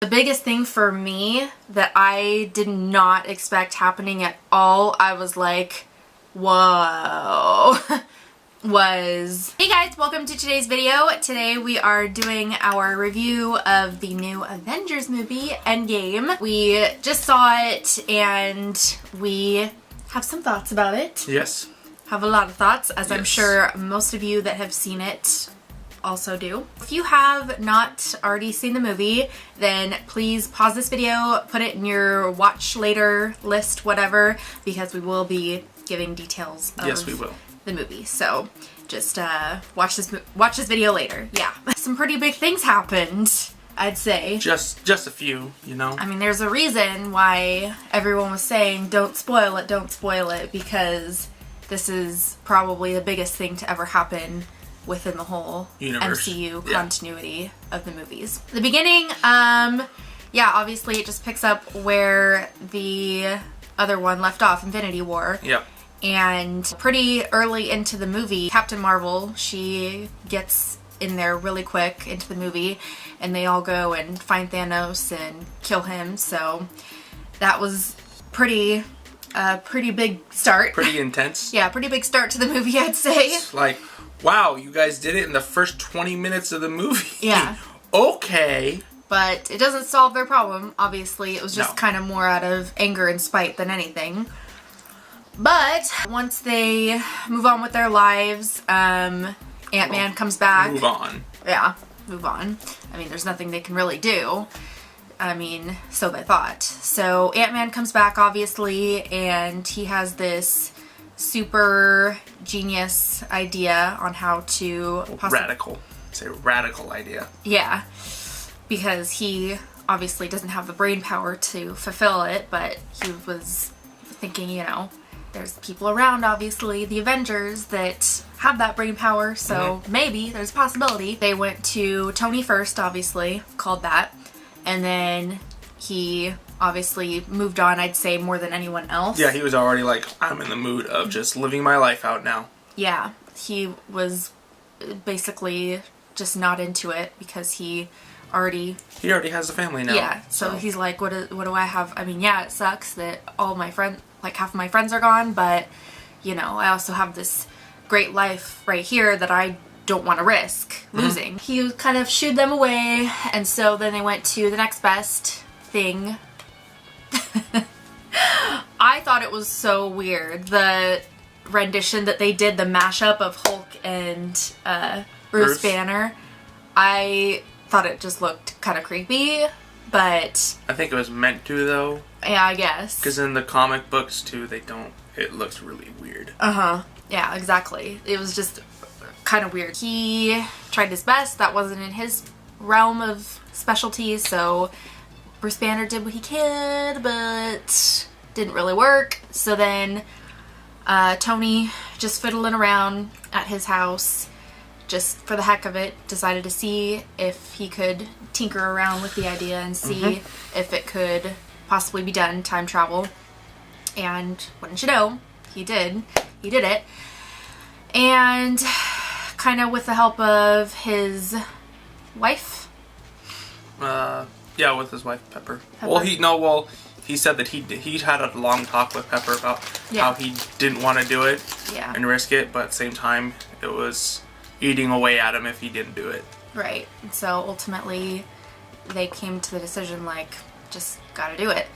The biggest thing for me that I did not expect happening at all, I was like, whoa, was... Hey guys, welcome to today's video. Today we are doing our review of the new Avengers movie, Endgame. We just saw it and we have some thoughts about it. Yes. Have a lot of thoughts, as yes. I'm sure most of you that have seen it also do. If you have not already seen the movie, then please pause this video, put it in your watch later list, whatever, because we will be giving details of yes, we will. The movie. So just watch this video later. Yeah. Some pretty big things happened, I'd say. Just a few, you know. I mean, there's a reason why everyone was saying don't spoil it, because this is probably the biggest thing to ever happen within the whole universe. MCU continuity of the movies. The beginning, yeah, obviously it just picks up where the other one left off, Infinity War. Yep. And pretty early into the movie, Captain Marvel, she gets in there really quick into the movie, and they all go and find Thanos and kill him. So that was pretty big start. Pretty intense. Yeah, pretty big start to the movie, I'd say. It's like, wow, you guys did it in the first 20 minutes of the movie. Yeah. Okay. But it doesn't solve their problem, obviously. It was just kind of more out of anger and spite than anything. But once they move on with their lives, Ant-Man comes back. Move on. Yeah, move on. I mean, there's nothing they can really do. I mean, so they thought. So Ant-Man comes back, obviously, and he has this super genius idea on how to... Radical. It's a radical idea. Yeah, because he obviously doesn't have the brain power to fulfill it, but he was thinking, you know, there's people around, obviously, the Avengers, that have that brain power, so maybe there's a possibility. They went to Tony first, obviously, called that, and then he obviously moved on, I'd say, more than anyone else. Yeah, he was already like, I'm in the mood of just living my life out now. Yeah, he was basically just not into it because he already has a family now. Yeah, so he's like, what do I have? I mean, yeah, it sucks that all my friends, like half of my friends are gone, but, you know, I also have this great life right here that I don't want to risk losing. He kind of shooed them away, and so then they went to the next best thing. I thought it was so weird, the rendition that they did, the mashup of Hulk and Bruce Banner. I thought it just looked kind of creepy, but... I think it was meant to, though. Yeah, I guess. Because in the comic books, too, they don't... It looks really weird. Uh-huh. Yeah, exactly. It was just kind of weird. He tried his best. That wasn't in his realm of specialty, so Bruce Banner did what he could, but didn't really work. So then Tony, just fiddling around at his house, just for the heck of it, decided to see if he could tinker around with the idea and see if it could possibly be done, time travel. And wouldn't you know, he did. He did it. And kind of with the help of his wife. Yeah, with his wife, Pepper. Well, he said that he had a long talk with Pepper about how he didn't want to do it and risk it, but at the same time, it was eating away at him if he didn't do it. Right. So ultimately, they came to the decision, like, just gotta do it,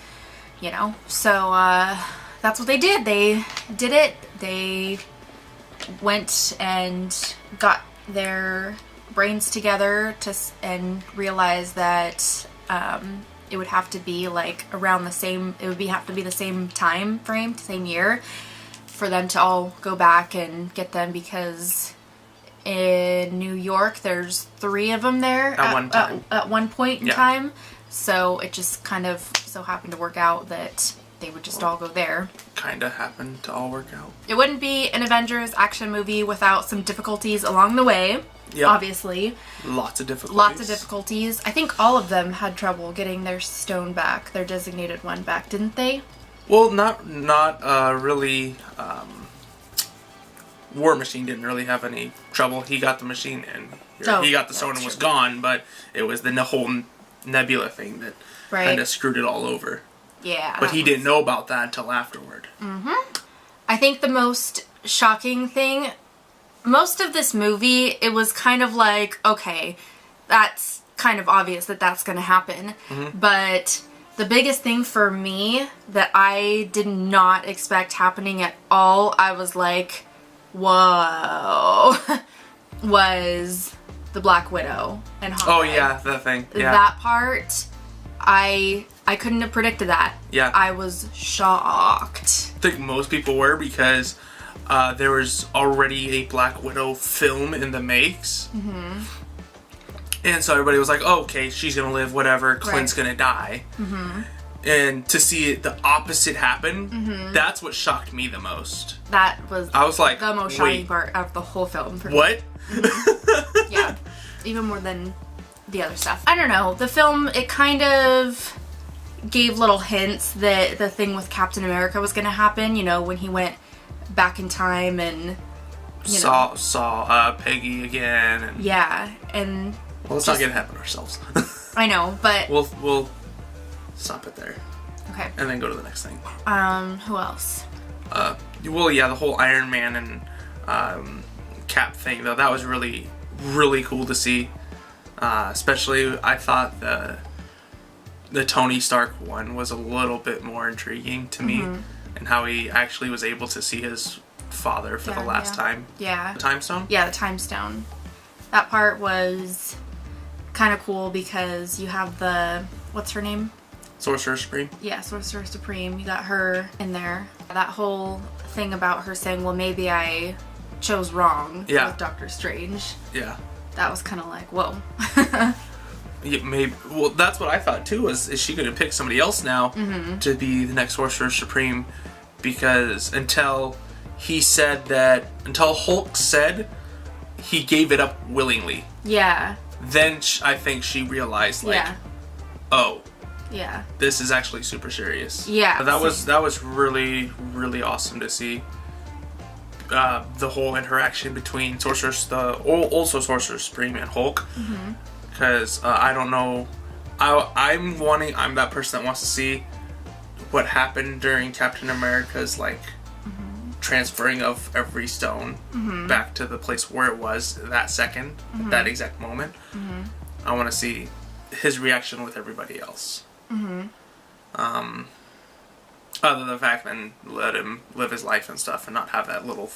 you know? So that's what they did. They did it. They went and got their brains together and realized that it would have to be like around the same, have to be the same time frame, same year, for them to all go back and get them, because in New York there's 3 of them there at one point in time. So it just kind of so happened to work out that they would just all go there. Kinda happened to all work out. It wouldn't be an Avengers action movie without some difficulties along the way. Yep. Obviously. Lots of difficulties. Lots of difficulties. I think all of them had trouble getting their stone back, their designated one back, didn't they? Well, not really. War Machine didn't really have any trouble. He got the machine and he got the stone and was gone, but it was the whole nebula thing that kind of screwed it all over. Yeah. But he didn't know about that until afterward. I think the most shocking thing, most of this movie, it was kind of like, okay, that's kind of obvious that that's going to happen. But the biggest thing for me that I did not expect happening at all, I was like, whoa, was the Black Widow and Hawkeye. Oh yeah, that thing. Yeah. That part, I couldn't have predicted that. Yeah. I was shocked. I think most people were because there was already a Black Widow film in the makes. And so everybody was like, oh, okay, she's going to live, whatever, Clint's going to die. And to see it, the opposite happen, that's what shocked me the most. I was like, the most shocking part of the whole film. For what? Yeah, even more than the other stuff. I don't know. The film, it kind of gave little hints that the thing with Captain America was going to happen, you know, when he went back in time and, you know. Saw Peggy again. And yeah, and... Well, let's not get ahead of ourselves. I know, but... We'll stop it there. Okay. And then go to the next thing. Who else? Well, yeah, the whole Iron Man and Cap thing, though, that was really, really cool to see. Especially, I thought the Tony Stark one was a little bit more intriguing to me. And how he actually was able to see his father for the last time. Yeah. The Time Stone? Yeah, the Time Stone. That part was kind of cool because you have the... What's her name? Sorcerer Supreme? Yeah, Sorcerer Supreme. You got her in there. That whole thing about her saying, well, maybe I chose wrong with Doctor Strange. Yeah. That was kind of like, whoa. Yeah, maybe. Well, that's what I thought too. Is she going to pick somebody else now to be the next Sorcerer Supreme? Because until Hulk said he gave it up willingly. Yeah. Then I think she realized, like, oh, yeah, this is actually super serious. Yeah. That was really, really awesome to see. The whole interaction between Sorcerer Supreme and Hulk. Because I don't know, I'm that person that wants to see what happened during Captain America's like transferring of every stone back to the place where it was that second, that exact moment. I want to see his reaction with everybody else. Other than the fact then let him live his life and stuff and not have that little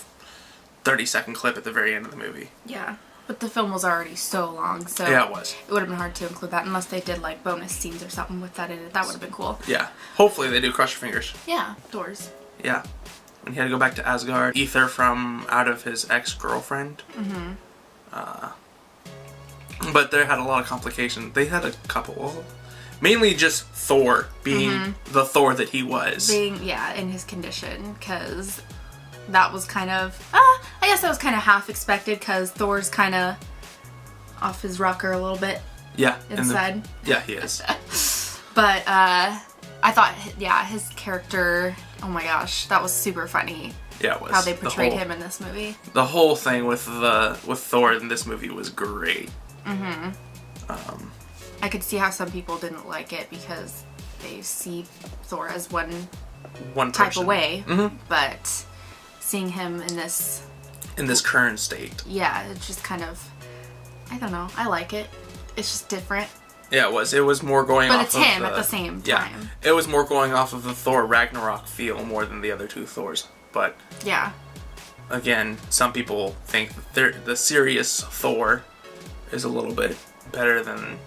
30-second clip at the very end of the movie. Yeah. But the film was already so long, so yeah, it was. It would have been hard to include that unless they did like bonus scenes or something with that in it. That would have been cool. Yeah. Hopefully they do. Cross your fingers. Yeah. Doors. Yeah. When he had to go back to Asgard, ether from out of his ex-girlfriend. But they had a lot of complications. They had a couple. Mainly just Thor being the Thor that he was. Being, in his condition, because that was kind of, I guess that was kind of half expected, because Thor's kind of off his rocker a little bit. Yeah. Inside. Yeah, he is. But, I thought, his character, oh my gosh, that was super funny. Yeah, it was. How they portrayed him in this movie. The whole thing with Thor in this movie was great. I could see how some people didn't like it because they see Thor as one type of way. But seeing him in this current state, it's just kind of, I don't know. I like it. It's just different. Yeah, it was. It was more going off of... But it's him at the same time. It was more going off of the Thor Ragnarok feel more than the other two Thors. But... yeah. Again, some people think that the serious Thor is a little bit better than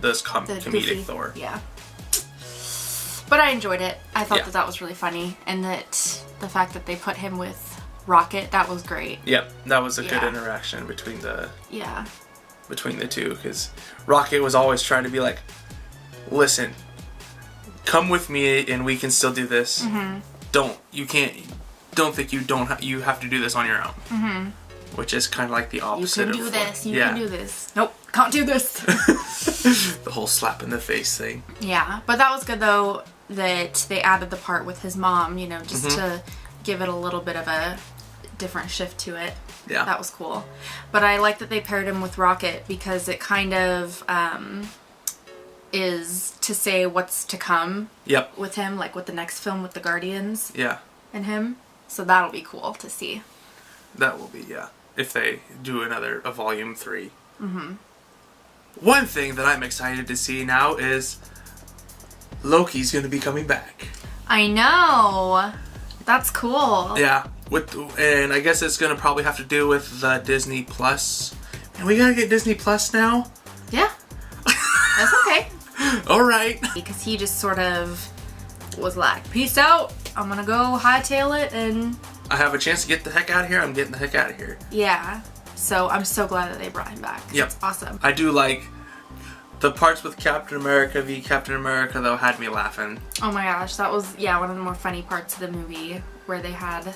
this comedic goofy Thor. Yeah. But I enjoyed it. I thought that was really funny. And that the fact that they put him with Rocket, that was great. Yep. That was a good interaction between the... yeah. Between the two, because Rocket was always trying to be like, listen, come with me and we can still do this. Don't think you have to do this on your own. Which is kind of like the opposite. You can do this. You can do this. Nope, can't do this. The whole slap in the face thing. Yeah, but that was good though that they added the part with his mom. You know, just to give it a little bit of a different shift to it. Yeah. That was cool. But I like that they paired him with Rocket because it kind of, is to say what's to come. Yep. With him, like with the next film with the Guardians. Yeah. And him. So that'll be cool to see. That will be, yeah. If they do a volume 3. Mm-hmm. One thing that I'm excited to see now is Loki's going to be coming back. I know. That's cool. Yeah. And I guess it's going to probably have to do with the Disney Plus. And we got to get Disney Plus now? Yeah. That's okay. All right. Because he just sort of was like, peace out. I'm going to go hightail it and... I have a chance to get the heck out of here. I'm getting the heck out of here. Yeah. So I'm so glad that they brought him back. Yep. It's awesome. I do like the parts with Captain America v. Captain America, though, had me laughing. Oh my gosh. That was, yeah, one of the more funny parts of the movie where they had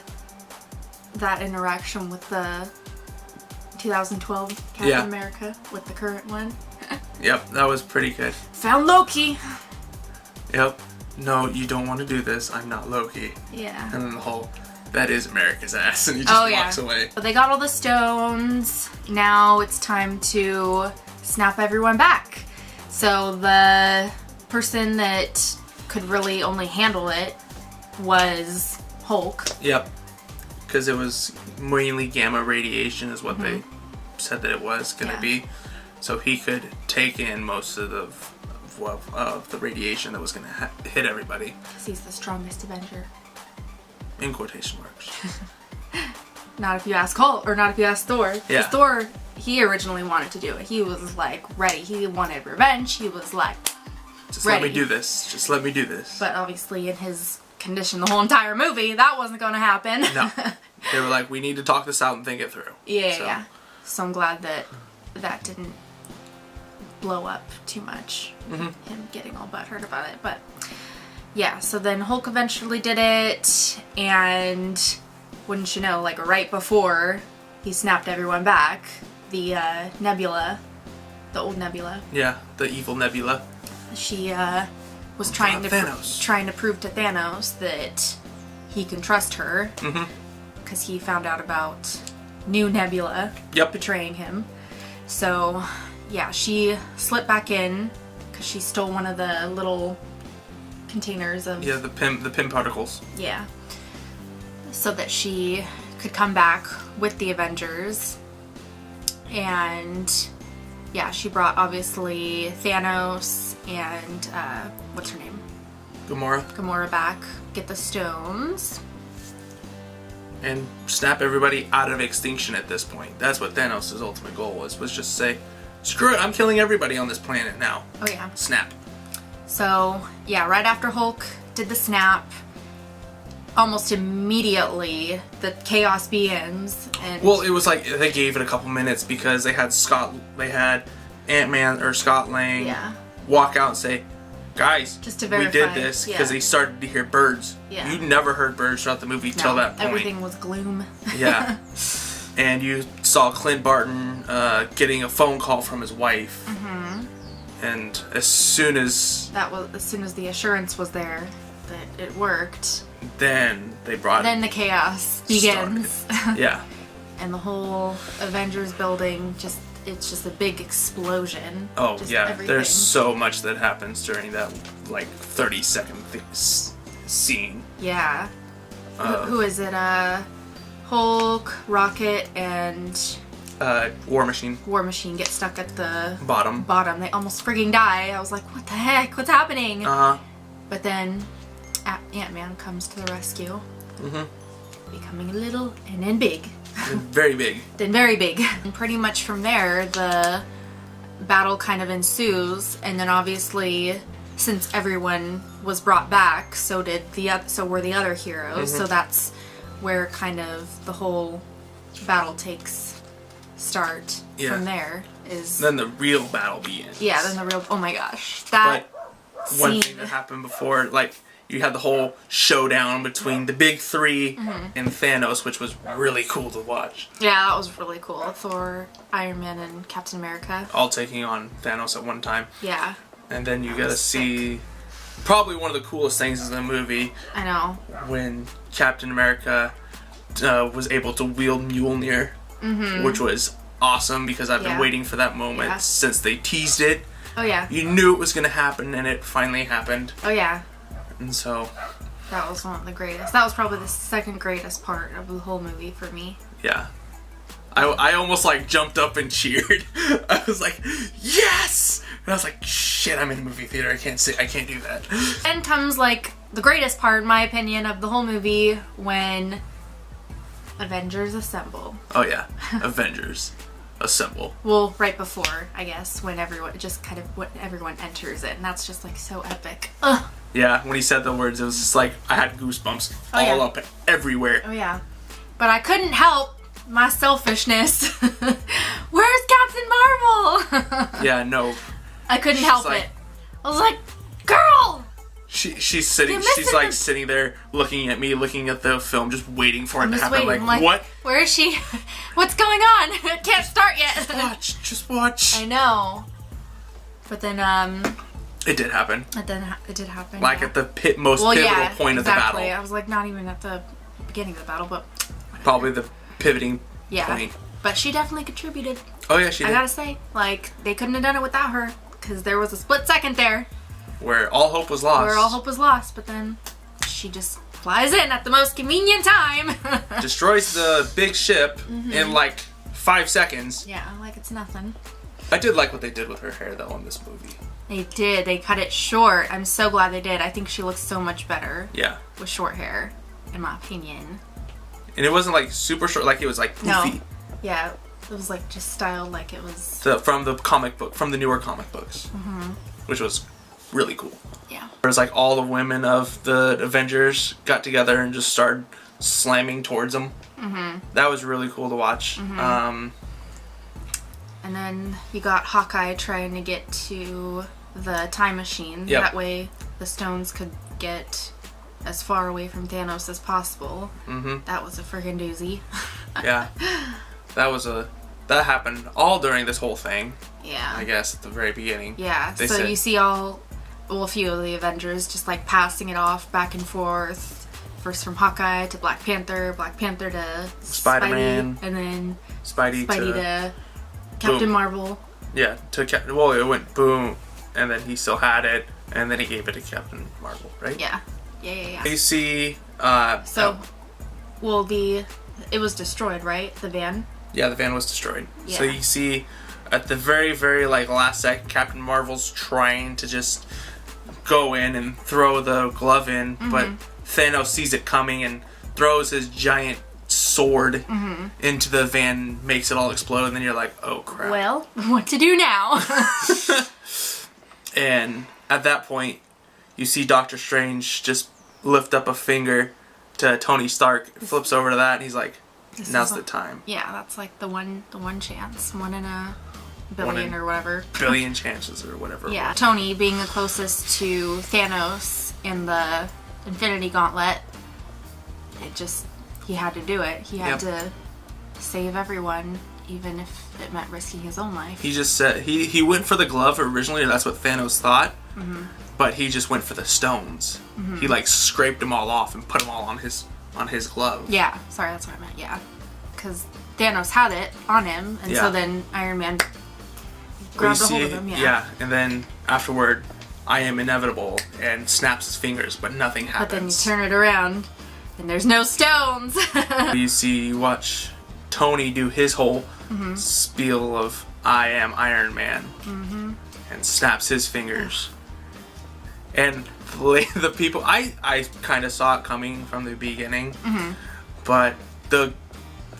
that interaction with the 2012 Captain America with the current one. Yep, that was pretty good. Found Loki. Yep. No, you don't want to do this. I'm not Loki. Yeah. And then the whole, that is America's ass, and he just walks away. But they got all the stones. Now it's time to snap everyone back. So the person that could really only handle it was Hulk. Yep. Because it was mainly gamma radiation is what they said that it was going to be. So he could take in most of the radiation that was going to hit everybody. Because he's the strongest Avenger. In quotation marks. Not if you ask Hulk, or not if you ask Thor. Yeah. Because Thor, he originally wanted to do it. He was like ready. He wanted revenge. He was like, just ready. Let me do this. Just let me do this. But obviously in his condition the whole entire movie, that wasn't going to happen. No. They were like, we need to talk this out and think it through. Yeah. So I'm glad that that didn't blow up too much. Him getting all butthurt about it. But yeah, so then Hulk eventually did it, and wouldn't you know, like right before he snapped everyone back, the Nebula, the old Nebula. Yeah, the evil Nebula. She was trying to prove to Thanos that he can trust her, because he found out about new Nebula betraying him. So yeah, she slipped back in because she stole one of the little containers of the Pym particles. Yeah, so that she could come back with the Avengers. And yeah, she brought obviously Thanos and what's her name? Gamora back, get the stones. And snap everybody out of extinction at this point. That's what Thanos' ultimate goal was just say, screw it, I'm killing everybody on this planet now. Oh yeah. Snap. So yeah, right after Hulk did the snap, almost immediately the chaos begins. And well, it was like they gave it a couple minutes because they had Ant-Man or Scott Lang walk out and say, guys, just to verify, we did this because they started to hear birds. Yeah. You never heard birds throughout the movie till that point. Everything was gloom. Yeah. And you saw Clint Barton getting a phone call from his wife. And as soon as the assurance was there that it worked, then they brought then the chaos begins. Yeah. And the whole Avengers building it's just a big explosion. Oh yeah, everything. There's so much that happens during that like 30-second scene. Yeah. Who is it? Hulk, Rocket, and War Machine. War Machine get stuck at the bottom. They almost frigging die. I was like, what the heck? What's happening? But then Ant-Man comes to the rescue. Becoming little and then big. Very big. Then very big. And pretty much from there, the battle kind of ensues. And then obviously, since everyone was brought back, so were the other heroes. So that's where kind of the whole battle takes start. From there is then the real battle begins. Yeah, then the real. Oh my gosh, that one thing that happened before, like you had the whole showdown between the big three and Thanos, which was really cool to watch. Yeah, that was really cool. Thor, Iron Man, and Captain America all taking on Thanos at one time. Yeah. And then you gotta see probably one of the coolest things in the movie. I know. When Captain America was able to wield Mjolnir, which was awesome because I've been waiting for that moment since they teased it. Oh yeah. You knew it was gonna happen, and it finally happened. Oh yeah. And so. That was one of the greatest. That was probably the second greatest part of the whole movie for me. Yeah. I almost like jumped up and cheered. I was like, yes! And I was like, shit, I'm in a movie theater. I can't do that. Then comes like the greatest part, in my opinion, of the whole movie when Avengers assemble. Oh yeah, Avengers assemble. Well, right before, I guess, when everyone enters it, and that's just like so epic. Ugh. Yeah, when he said the words, it was just like I had goosebumps all up everywhere. Oh yeah, but I couldn't help my selfishness. Where's Captain Marvel? Yeah, no. I couldn't help it. I was like, girl. She's sitting there looking at me, looking at the film, just waiting for it to happen. Like, what? Where is she? What's going on? It can't start yet. Just watch. I know. But then, it did happen. It did happen. Like at the most pivotal point of the battle. I was like, not even at the beginning of the battle, but probably the pivoting point. But she definitely contributed. Oh yeah, she did. I gotta say, like, they couldn't have done it without her, because there was a split second there where all hope was lost. But then she just flies in at the most convenient time. Destroys the big ship in like 5 seconds. Yeah, like it's nothing. I did like what they did with her hair though in this movie. They did. They cut it short. I'm so glad they did. I think she looks so much better. Yeah. With short hair, in my opinion. And it wasn't like super short, like it was like poofy. No. Yeah, it was like just styled like it was... from the newer comic books. Which was really cool. Yeah. It was like all the women of the Avengers got together and just started slamming towards them. That was really cool to watch. And then you got Hawkeye trying to get to the time machine. Yep. That way the stones could get as far away from Thanos as possible. That was a friggin' doozy. Yeah. That happened all during this whole thing. Yeah. I guess at the very beginning. Yeah. So you see a few of the Avengers just like passing it off back and forth. First from Hawkeye to Black Panther to Spider-Man, and then Spidey to Captain Marvel. Yeah, it went boom, and then he still had it, and then he gave it to Captain Marvel, right? Yeah. You see, it was destroyed, right? The van? Yeah, the van was destroyed. Yeah. So you see, at the very, very like last second, Captain Marvel's trying to just go in and throw the glove in, but Thanos sees it coming and throws his giant sword into the van, makes it all explode, and then you're like, oh crap. Well, what to do now? And at that point, you see Doctor Strange just lift up a finger to Tony Stark, flips over to that, and he's like, now's the time. Yeah, that's like the one chance. 1 in a billion or whatever. Billion chances or whatever. Yeah, Tony being the closest to Thanos in the Infinity Gauntlet, he had to do it. He had to save everyone, even if it meant risking his own life. He just said, he went for the glove originally, or that's what Thanos thought, but he just went for the stones. He like scraped them all off and put them all on his glove. Yeah, sorry, that's what I meant, yeah. Because Thanos had it on him, and so then Iron Man grabbed a hold of him, Yeah, and then afterward, I am inevitable, and snaps his fingers, but nothing happens. But then you turn it around, and there's no stones! You watch Tony do his whole spiel of, I am Iron Man, and snaps his fingers. And the people, I kind of saw it coming from the beginning, but the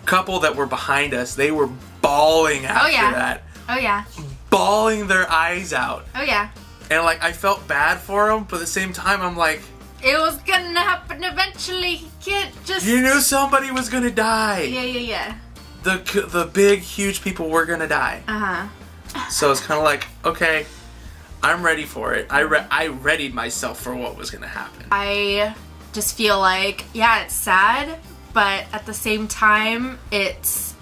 couple that were behind us, they were bawling after that. Oh yeah. Bawling their eyes out. Oh yeah. And like, I felt bad for them, but at the same time, I'm like, it was gonna happen eventually. He can't just... You knew somebody was gonna die. Yeah. The big, huge people were gonna die. So it's kind of like, okay, I'm ready for it. I readied myself for what was gonna happen. I just feel like, yeah, it's sad, but at the same time, it's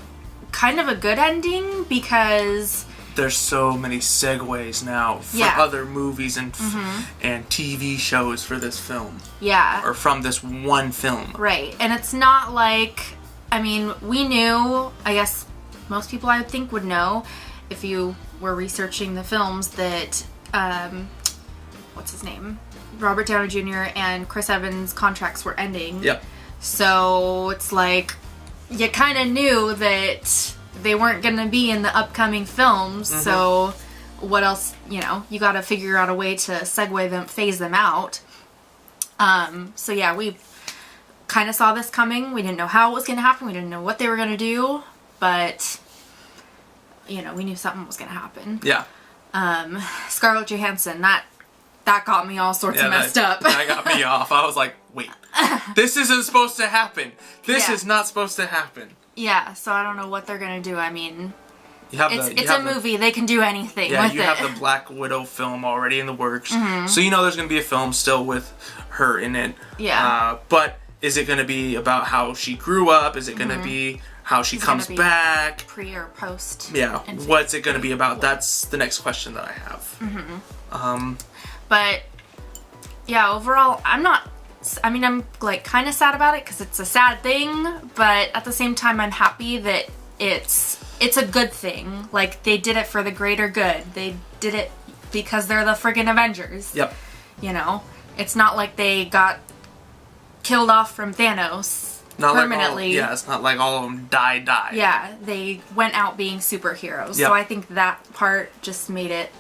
kind of a good ending because... There's so many segues now for other movies and TV shows for this film. Yeah. Or from this one film. Right. And it's not like, I mean, we knew, I guess most people I would think would know, if you were researching the films that, what's his name? Robert Downey Jr. and Chris Evans' contracts were ending. Yep. So it's like, you kind of knew that they weren't going to be in the upcoming films, so what else, you know, you got to figure out a way to segue them, phase them out. So yeah, we kind of saw this coming. We didn't know how it was going to happen. We didn't know what they were going to do, but, you know, we knew something was going to happen. Yeah. Scarlett Johansson, that got me all sorts of messed up. That got me off. I was like, wait, this isn't supposed to happen. This is not supposed to happen. Yeah, so I don't know what they're going to do. I mean, it's a movie. They can do anything with it. Yeah, you have the Black Widow film already in the works. So you know there's going to be a film still with her in it. Yeah. But is it going to be about how she grew up? Is it going to be how she comes back? Pre or post? Yeah. What's it going to be about? That's the next question that I have. But yeah, overall, I'm like kind of sad about it because it's a sad thing, but at the same time, I'm happy that it's a good thing. Like, they did it for the greater good. They did it because they're the friggin' Avengers. Yep. You know? It's not like they got killed off from Thanos permanently. It's not like all of them died. Yeah, they went out being superheroes. Yep. So I think that part just made it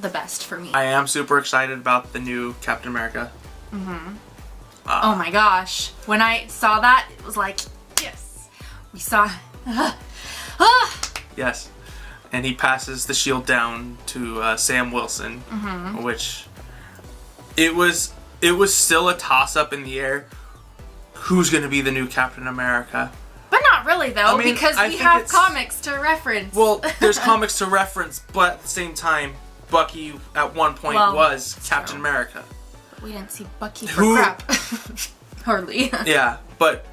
the best for me. I am super excited about the new Captain America. Oh my gosh. When I saw that, it was like, yes. We saw... Yes. And he passes the shield down to Sam Wilson, which it was still a toss-up in the air. Who's going to be the new Captain America? But not really, though, because we have comics to reference. Well, there's comics to reference, but at the same time, Bucky at one point was Captain America. But we didn't see Bucky for crap. Hardly. Yeah, but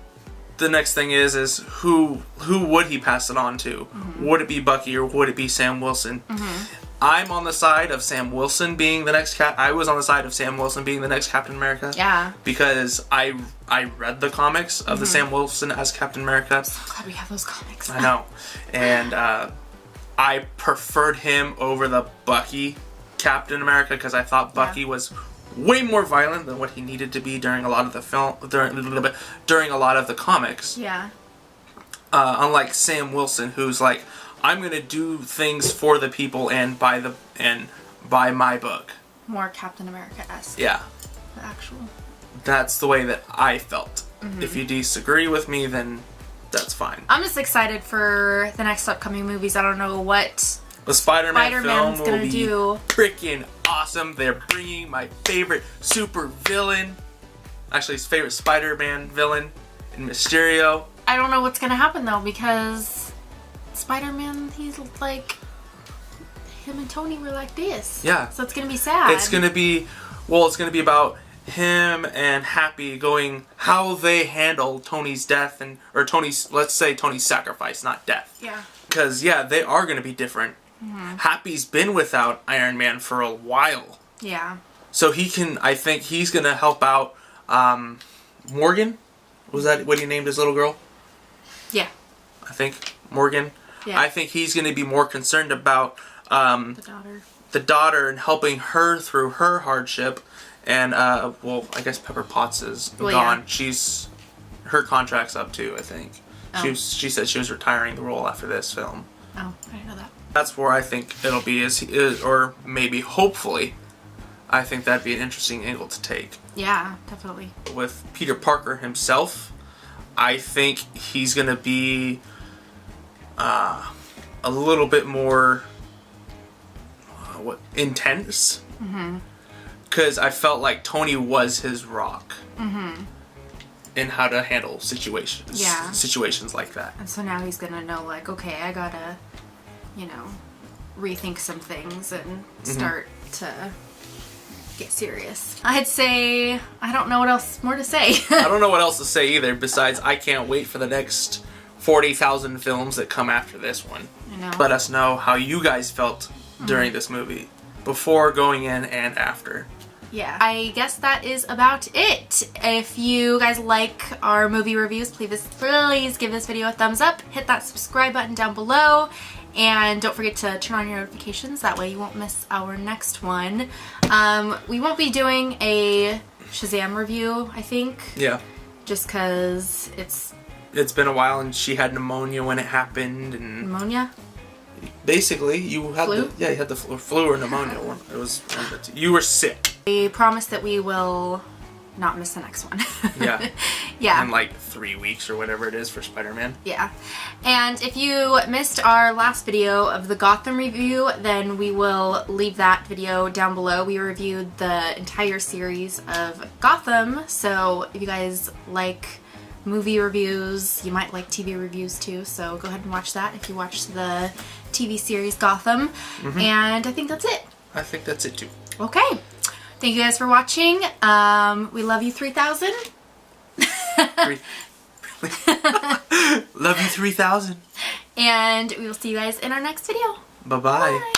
the next thing is who would he pass it on to? Would it be Bucky or would it be Sam Wilson? I'm on the side of Sam Wilson being the next I was on the side of Sam Wilson being the next Captain America. Yeah. Because I read the comics of the Sam Wilson as Captain America. I'm so glad we have those comics. I know. And I preferred him over the Bucky Captain America because I thought Bucky was way more violent than what he needed to be during a lot of the during a lot of the comics. Yeah. Unlike Sam Wilson, who's like, I'm gonna do things for the people and by my book. More Captain America-esque. Yeah. The actual. That's the way that I felt. If you disagree with me, then that's fine. I'm just excited for the next upcoming movies. I don't know what the Spider-Man film will be do. Freaking awesome. They're bringing my favorite super villain, actually his favorite Spider-Man villain, in Mysterio. I don't know what's gonna happen though, because Spider-Man, he's like, him and Tony were like this. Yeah. So it's gonna be sad. It's gonna be about him and Happy going how they handle Tony's death or Tony's, let's say Tony's sacrifice, not death. Yeah. Because they are gonna be different. Happy's been without Iron Man for a while. Yeah. So I think he's gonna help out Morgan. Was that what he named his little girl? Yeah. I think Morgan. Yeah. I think he's gonna be more concerned about the daughter and helping her through her hardship. And I guess Pepper Potts is gone. Yeah. Her contract's up too, I think. Oh. She said she was retiring the role after this film. Oh, I didn't know that. That's where I think it'll be, or maybe hopefully, I think that'd be an interesting angle to take. Yeah, definitely. With Peter Parker himself, I think he's gonna be a little bit more intense. Because I felt like Tony was his rock. In how to handle situations. Yeah. Situations like that. And so now he's gonna know, like, okay, I gotta, rethink some things and start to get serious. I'd say, I don't know what else more to say. I don't know what else to say either, besides I can't wait for the next 40,000 films that come after this one. I know. Let us know how you guys felt during this movie. Before, going in, and after. Yeah. I guess that is about it. If you guys like our movie reviews, please give this video a thumbs up. Hit that subscribe button down below. And don't forget to turn on your notifications. That way you won't miss our next one. We won't be doing a Shazam review, I think. Yeah. Just because it's been a while, and she had pneumonia when it happened, and pneumonia. Basically, you had flu? you had the flu or pneumonia. It was you were sick. We promise that we will not miss the next one. Yeah. Yeah. In like 3 weeks or whatever it is for Spider-Man. Yeah. And if you missed our last video of the Gotham review, then we will leave that video down below. We reviewed the entire series of Gotham, so if you guys like movie reviews, you might like TV reviews too, so go ahead and watch that if you watched the TV series Gotham. And I think that's it. I think that's it too. Okay. Thank you guys for watching. We love you 3,000. Love you 3,000. And we will see you guys in our next video. Bye-bye.